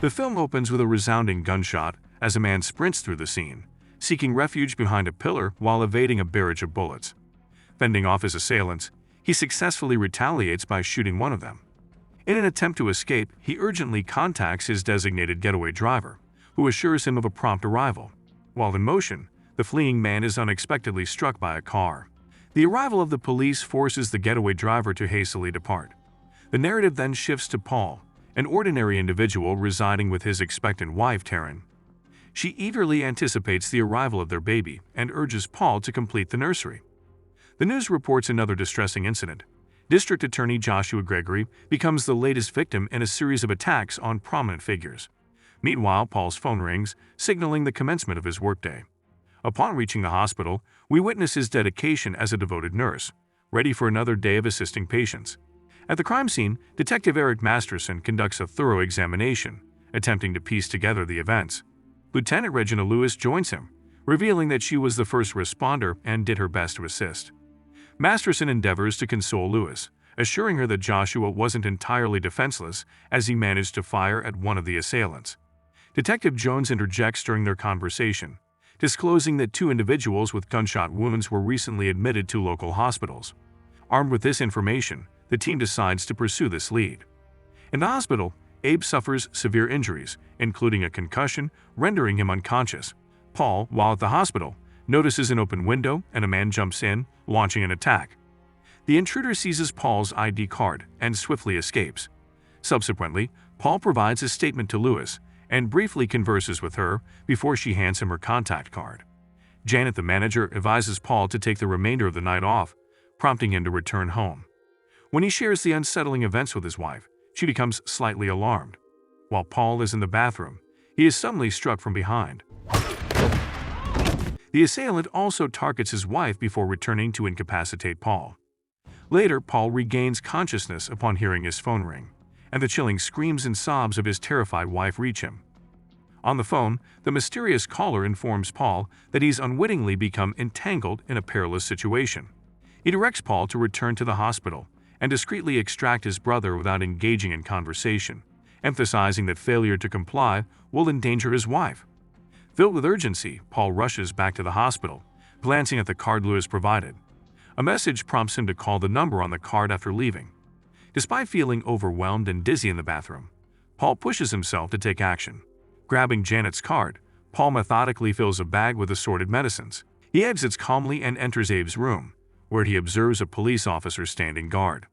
The film opens with a resounding gunshot as a man sprints through the scene, seeking refuge behind a pillar while evading a barrage of bullets. Fending off his assailants, he successfully retaliates by shooting one of them. In an attempt to escape, he urgently contacts his designated getaway driver, who assures him of a prompt arrival. While in motion, the fleeing man is unexpectedly struck by a car. The arrival of the police forces the getaway driver to hastily depart. The narrative then shifts to Paul, an ordinary individual residing with his expectant wife, Taryn. She eagerly anticipates the arrival of their baby and urges Paul to complete the nursery. The news reports another distressing incident. District Attorney Joshua Gregory becomes the latest victim in a series of attacks on prominent figures. Meanwhile, Paul's phone rings, signaling the commencement of his workday. Upon reaching the hospital, we witness his dedication as a devoted nurse, ready for another day of assisting patients. At the crime scene, Detective Eric Masterson conducts a thorough examination, attempting to piece together the events. Lieutenant Regina Lewis joins him, revealing that she was the first responder and did her best to assist. Masterson endeavors to console Lewis, assuring her that Joshua wasn't entirely defenseless as he managed to fire at one of the assailants. Detective Jones interjects during their conversation, disclosing that two individuals with gunshot wounds were recently admitted to local hospitals. Armed with this information, the team decides to pursue this lead. In the hospital, Abe suffers severe injuries, including a concussion, rendering him unconscious. Paul, while at the hospital, notices an open window and a man jumps in, launching an attack. The intruder seizes Paul's ID card and swiftly escapes. Subsequently, Paul provides a statement to Lewis and briefly converses with her before she hands him her contact card. Janet, the manager, advises Paul to take the remainder of the night off, prompting him to return home. When he shares the unsettling events with his wife, she becomes slightly alarmed. While Paul is in the bathroom, he is suddenly struck from behind. The assailant also targets his wife before returning to incapacitate Paul. Later, Paul regains consciousness upon hearing his phone ring, and the chilling screams and sobs of his terrified wife reach him. On the phone, the mysterious caller informs Paul that he's unwittingly become entangled in a perilous situation. He directs Paul to return to the hospital and discreetly extract his brother without engaging in conversation, emphasizing that failure to comply will endanger his wife. Filled with urgency, Paul rushes back to the hospital, glancing at the card Lewis provided. A message prompts him to call the number on the card after leaving. Despite feeling overwhelmed and dizzy in the bathroom, Paul pushes himself to take action. Grabbing Janet's card, Paul methodically fills a bag with assorted medicines. He exits calmly and enters Abe's room, where he observes a police officer standing guard.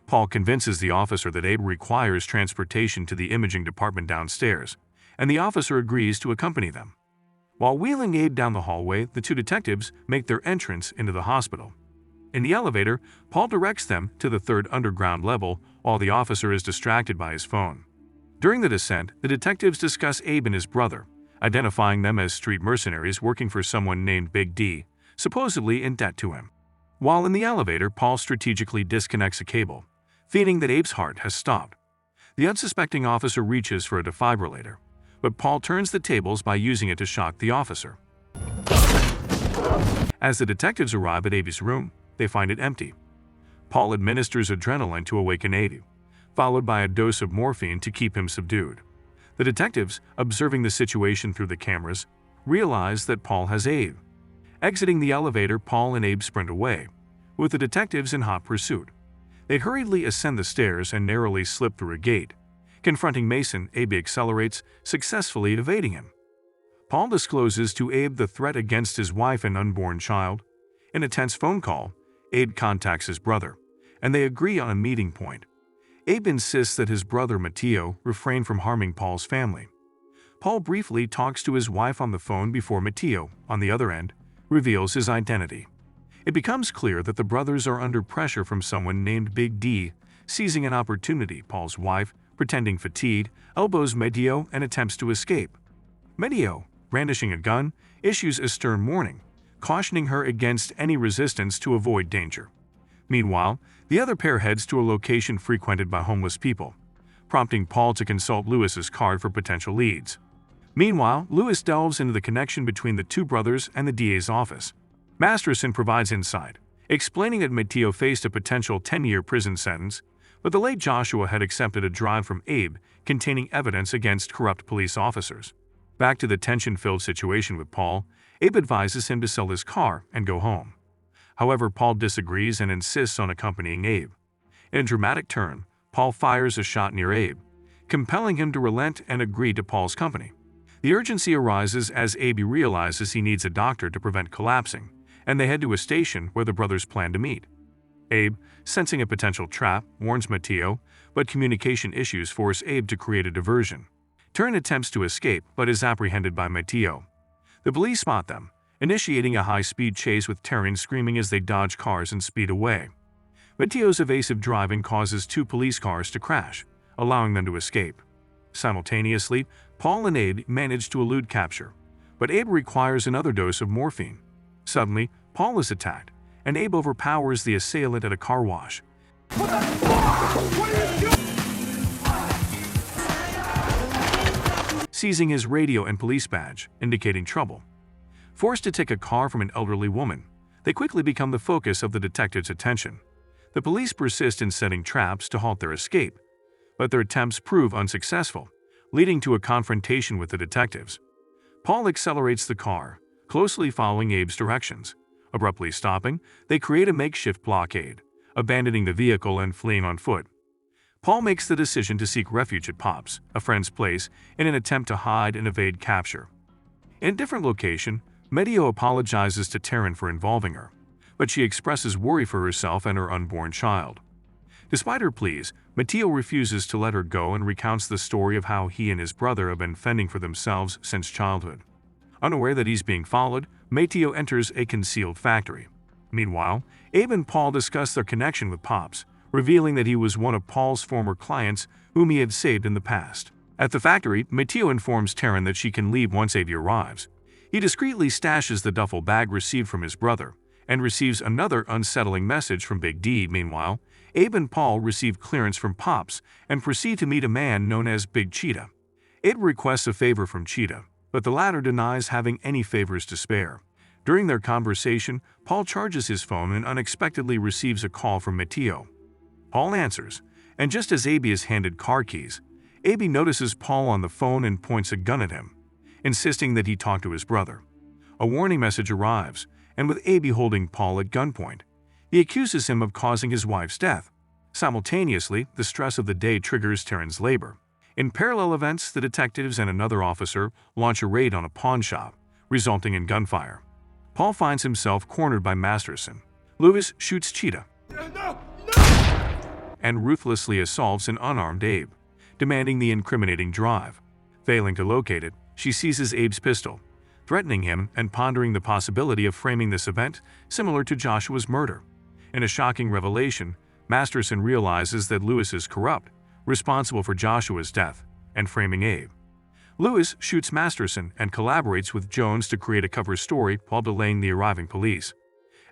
Paul convinces the officer that Abe requires transportation to the imaging department downstairs, and the officer agrees to accompany them. While wheeling Abe down the hallway, the two detectives make their entrance into the hospital. In the elevator, Paul directs them to the third underground level while the officer is distracted by his phone. During the descent, the detectives discuss Abe and his brother, identifying them as street mercenaries working for someone named Big D, supposedly in debt to him. While in the elevator, Paul strategically disconnects a cable, feigning that Abe's heart has stopped. The unsuspecting officer reaches for a defibrillator, but Paul turns the tables by using it to shock the officer. As the detectives arrive at Abe's room, they find it empty. Paul administers adrenaline to awaken Abe, followed by a dose of morphine to keep him subdued. The detectives, observing the situation through the cameras, realize that Paul has Abe. Exiting the elevator, Paul and Abe sprint away, with the detectives in hot pursuit. They hurriedly ascend the stairs and narrowly slip through a gate. Confronting Mason, Abe accelerates, successfully evading him. Paul discloses to Abe the threat against his wife and unborn child. In a tense phone call, Abe contacts his brother, and they agree on a meeting point. Abe insists that his brother Matteo refrain from harming Paul's family. Paul briefly talks to his wife on the phone before Matteo, on the other end, reveals his identity. It becomes clear that the brothers are under pressure from someone named Big D. Seizing an opportunity, Paul's wife, pretending fatigued, elbows Matteo and attempts to escape. Matteo, brandishing a gun, issues a stern warning, cautioning her against any resistance to avoid danger. Meanwhile, the other pair heads to a location frequented by homeless people, prompting Paul to consult Lewis's card for potential leads. Meanwhile, Lewis delves into the connection between the two brothers and the DA's office. Masterson provides insight, explaining that Matteo faced a potential 10-year prison sentence, But the late Joshua had accepted a drive from Abe containing evidence against corrupt police officers. Back to the tension-filled situation with Paul, Abe advises him to sell his car and go home. However, Paul disagrees and insists on accompanying Abe. In a dramatic turn, Paul fires a shot near Abe, compelling him to relent and agree to Paul's company. The urgency arises as Abe realizes he needs a doctor to prevent collapsing, and they head to a station where the brothers plan to meet. Abe, sensing a potential trap, warns Matteo, but communication issues force Abe to create a diversion. Taran attempts to escape but is apprehended by Matteo. The police spot them, initiating a high-speed chase with Taran screaming as they dodge cars and speed away. Matteo's evasive driving causes 2 police cars to crash, allowing them to escape. Simultaneously, Paul and Abe manage to elude capture, but Abe requires another dose of morphine. Suddenly, Paul is attacked, and Abe overpowers the assailant at a car wash. What the fuck? What are you doing? Seizing his radio and police badge, indicating trouble. Forced to take a car from an elderly woman, they quickly become the focus of the detectives' attention. The police persist in setting traps to halt their escape, but their attempts prove unsuccessful, leading to a confrontation with the detectives. Paul accelerates the car, closely following Abe's directions. Abruptly stopping, they create a makeshift blockade, abandoning the vehicle and fleeing on foot. Paul makes the decision to seek refuge at Pop's, a friend's place, in an attempt to hide and evade capture. In a different location, Matteo apologizes to Taran for involving her, but she expresses worry for herself and her unborn child. Despite her pleas, Matteo refuses to let her go and recounts the story of how he and his brother have been fending for themselves since childhood. Unaware that he's being followed, Matteo enters a concealed factory. Meanwhile, Abe and Paul discuss their connection with Pops, revealing that he was one of Paul's former clients whom he had saved in the past. At the factory, Matteo informs Taran that she can leave once Abe arrives. He discreetly stashes the duffel bag received from his brother, and receives another unsettling message from Big D. Meanwhile, Abe and Paul receive clearance from Pops and proceed to meet a man known as Big Cheetah. Abe requests a favor from Cheetah, but the latter denies having any favors to spare. During their conversation, Paul charges his phone and unexpectedly receives a call from Matteo. Paul answers, and just as Abe is handed car keys, Abe notices Paul on the phone and points a gun at him, insisting that he talk to his brother. A warning message arrives, and with Abe holding Paul at gunpoint, he accuses him of causing his wife's death. Simultaneously, the stress of the day triggers Taran's labor. In parallel events, the detectives and another officer launch a raid on a pawn shop, resulting in gunfire. Paul finds himself cornered by Masterson. Lewis shoots Cheetah and ruthlessly assaults an unarmed Abe, demanding the incriminating drive. Failing to locate it, she seizes Abe's pistol, threatening him and pondering the possibility of framing this event similar to Joshua's murder. In a shocking revelation, Masterson realizes that Lewis is corrupt, responsible for Joshua's death, and framing Abe. Lewis shoots Masterson and collaborates with Jones to create a cover story while delaying the arriving police.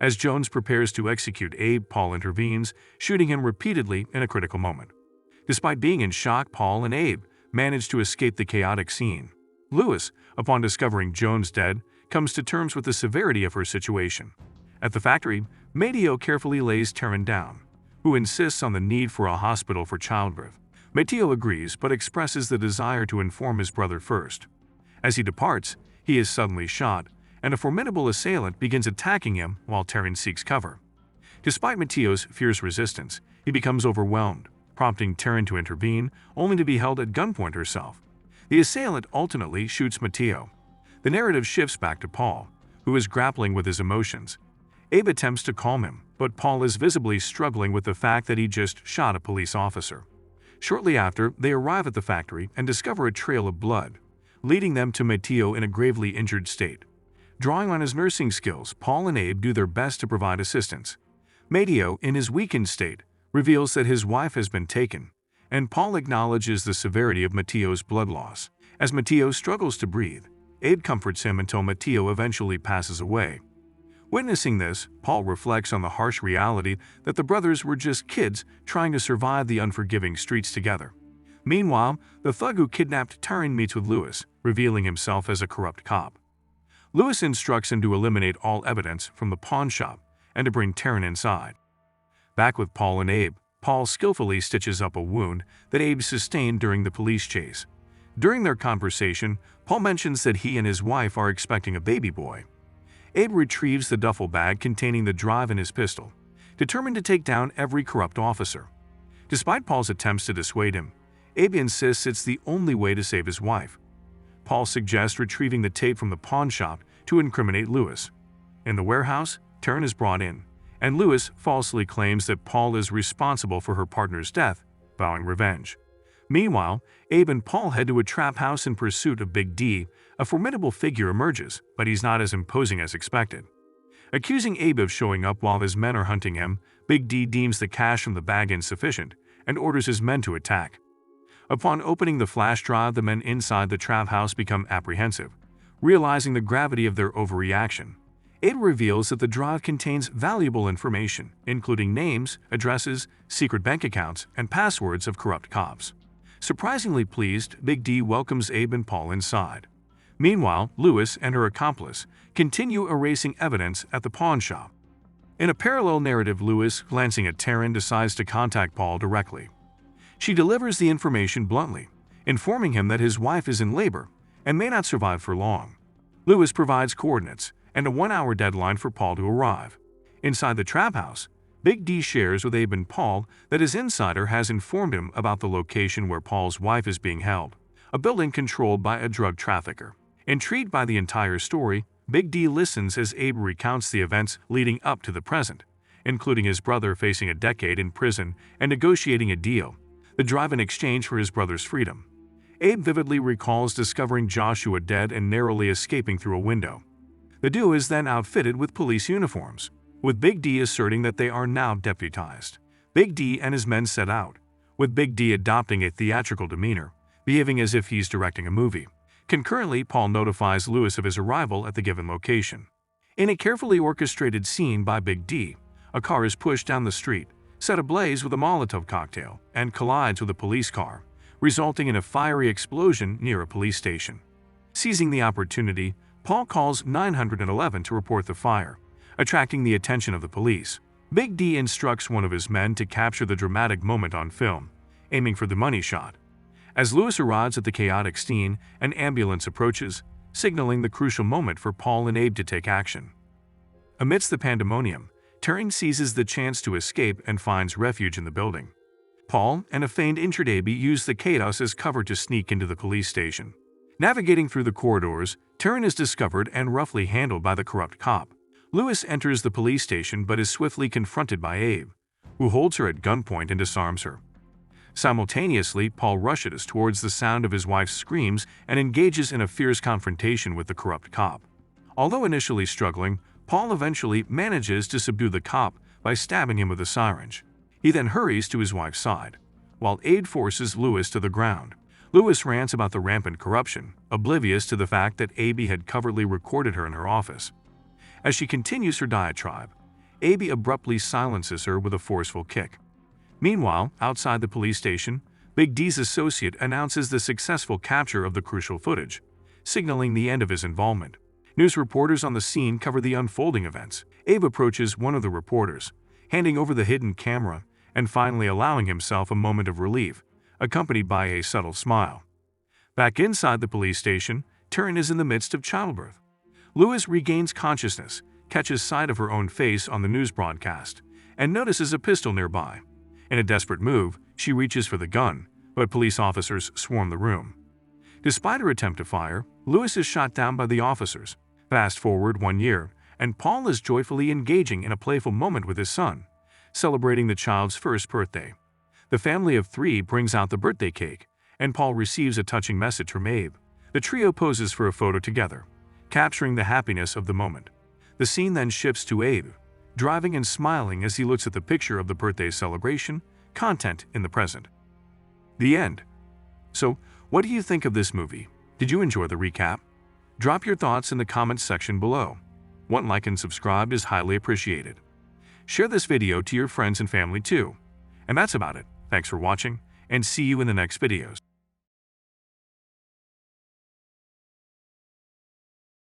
As Jones prepares to execute Abe, Paul intervenes, shooting him repeatedly in a critical moment. Despite being in shock, Paul and Abe manage to escape the chaotic scene. Lewis, upon discovering Jones dead, comes to terms with the severity of her situation. At the factory, Matteo carefully lays Taran down, who insists on the need for a hospital for childbirth. Matteo agrees but expresses the desire to inform his brother first. As he departs, he is suddenly shot, and a formidable assailant begins attacking him while Taran seeks cover. Despite Matteo's fierce resistance, he becomes overwhelmed, prompting Taran to intervene, only to be held at gunpoint herself. The assailant ultimately shoots Matteo. The narrative shifts back to Paul, who is grappling with his emotions. Abe attempts to calm him, but Paul is visibly struggling with the fact that he just shot a police officer. Shortly after, they arrive at the factory and discover a trail of blood, leading them to Matteo in a gravely injured state. Drawing on his nursing skills, Paul and Abe do their best to provide assistance. Matteo, in his weakened state, reveals that his wife has been taken, and Paul acknowledges the severity of Matteo's blood loss. As Matteo struggles to breathe, Abe comforts him until Matteo eventually passes away. Witnessing this, Paul reflects on the harsh reality that the brothers were just kids trying to survive the unforgiving streets together. Meanwhile, the thug who kidnapped Taran meets with Lewis, revealing himself as a corrupt cop. Lewis instructs him to eliminate all evidence from the pawn shop and to bring Taran inside. Back with Paul and Abe, Paul skillfully stitches up a wound that Abe sustained during the police chase. During their conversation, Paul mentions that he and his wife are expecting a baby boy. Abe retrieves the duffel bag containing the drive and his pistol, determined to take down every corrupt officer. Despite Paul's attempts to dissuade him, Abe insists it's the only way to save his wife. Paul suggests retrieving the tape from the pawn shop to incriminate Lewis. In the warehouse, Taryn is brought in, and Lewis falsely claims that Paul is responsible for her partner's death, vowing revenge. Meanwhile, Abe and Paul head to a trap house in pursuit of Big D. A formidable figure emerges, but he's not as imposing as expected. Accusing Abe of showing up while his men are hunting him, Big D deems the cash from the bag insufficient and orders his men to attack. Upon opening the flash drive, the men inside the trap house become apprehensive. Realizing the gravity of their overreaction, Abe reveals that the drive contains valuable information, including names, addresses, secret bank accounts, and passwords of corrupt cops. Surprisingly pleased, Big D welcomes Abe and Paul inside. Meanwhile, Lewis and her accomplice continue erasing evidence at the pawn shop. In a parallel narrative, Lewis, glancing at Taryn, decides to contact Paul directly. She delivers the information bluntly, informing him that his wife is in labor and may not survive for long. Lewis provides coordinates and a 1-hour deadline for Paul to arrive. Inside the trap house, Big D shares with Abe and Paul that his insider has informed him about the location where Paul's wife is being held, a building controlled by a drug trafficker. Intrigued by the entire story, Big D listens as Abe recounts the events leading up to the present, including his brother facing a decade in prison and negotiating a deal, the drive in exchange for his brother's freedom. Abe vividly recalls discovering Joshua dead and narrowly escaping through a window. The duo is then outfitted with police uniforms, with Big D asserting that they are now deputized. Big D and his men set out, with Big D adopting a theatrical demeanor, behaving as if he's directing a movie. Concurrently, Paul notifies Lewis of his arrival at the given location. In a carefully orchestrated scene by Big D, a car is pushed down the street, set ablaze with a Molotov cocktail, and collides with a police car, resulting in a fiery explosion near a police station. Seizing the opportunity, Paul calls 911 to report the fire, attracting the attention of the police. Big D instructs one of his men to capture the dramatic moment on film, aiming for the money shot. As Lewis arrives at the chaotic scene, an ambulance approaches, signaling the crucial moment for Paul and Abe to take action. Amidst the pandemonium, Taryn seizes the chance to escape and finds refuge in the building. Paul and a feigned injured Abe use the chaos as cover to sneak into the police station. Navigating through the corridors, Taryn is discovered and roughly handled by the corrupt cop. Lewis enters the police station but is swiftly confronted by Abe, who holds her at gunpoint and disarms her. Simultaneously, Paul rushes towards the sound of his wife's screams and engages in a fierce confrontation with the corrupt cop. Although initially struggling, Paul eventually manages to subdue the cop by stabbing him with a syringe. He then hurries to his wife's side, while Abe forces Lewis to the ground. Lewis rants about the rampant corruption, oblivious to the fact that Abe had covertly recorded her in her office. As she continues her diatribe, Abe abruptly silences her with a forceful kick. Meanwhile, outside the police station, Big D's associate announces the successful capture of the crucial footage, signaling the end of his involvement. News reporters on the scene cover the unfolding events. Abe approaches one of the reporters, handing over the hidden camera and finally allowing himself a moment of relief, accompanied by a subtle smile. Back inside the police station, Taryn is in the midst of childbirth. Lewis regains consciousness, catches sight of her own face on the news broadcast, and notices a pistol nearby. In a desperate move, she reaches for the gun, but police officers swarm the room. Despite her attempt to fire, Lewis is shot down by the officers. Fast forward 1 year, and Paul is joyfully engaging in a playful moment with his son, celebrating the child's first birthday. The family of 3 brings out the birthday cake, and Paul receives a touching message from Abe. The trio poses for a photo together, capturing the happiness of the moment. The scene then shifts to Abe, driving and smiling as he looks at the picture of the birthday celebration, content in the present. The end. So, what do you think of this movie? Did you enjoy the recap? Drop your thoughts in the comments section below. One like and subscribe is highly appreciated. Share this video to your friends and family too. And that's about it. Thanks for watching, and see you in the next videos.